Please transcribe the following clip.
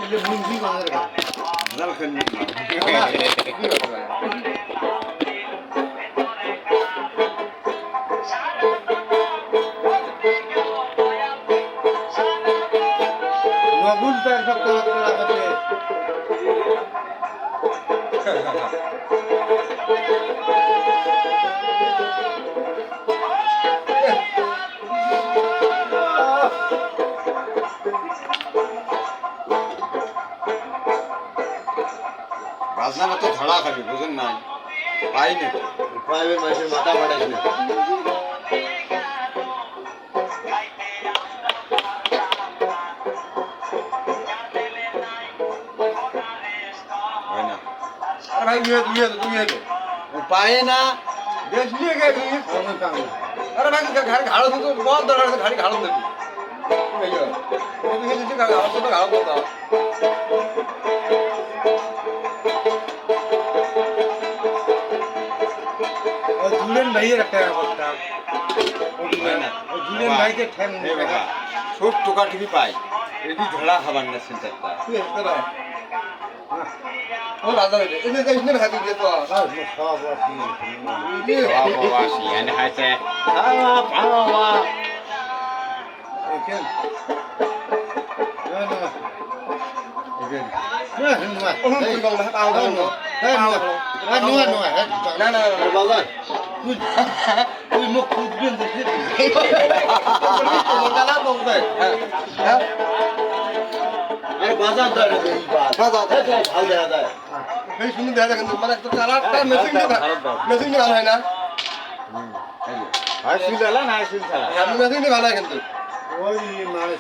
দিলে মুন্সি বাজার গা জাল খেলবি নবুল তার সব করা করতে বাজনা তো ধরা খাবি বুঝেন না পাই না প্রাইভেট মাসের মাথা ফাটাইছ না হয় না আর ভাই দুই পায় না দেশ নিয়ে গে তুই আমি কাম আরে ভাই ঘাড় ঘাড় তো বল দরকার ঘাড় ঘাড় দেবি ভাইয়া তুমি কিছু ঘাড় তো ঘাড় করতে জুলেন ভাইয়ের একটা কথা হয় না জুলেন ভাইকে ঠ্যাং এ বাবা সব টোকা টিভি পাই এদি ধরা খাবার না চিন্তাটা তুই একটা ভাই ও রাজা ভাই এনে যাইস না ভাই তুই তো সব বাবা সিয়ান হাতে খাওয়া পাওয়া কেন না না এদিন তুই মুখ খুঁজবেন দেখি বাজার দেয় ভালো দেখা যায় এই শুনে দেখা যায় কিন্তু মানে একটা চালাটা মেশিন ভালো হয় না আর সিল আলা না সিল ছাড়া মেশিন ভালো হয় কিন্তু ওই মানে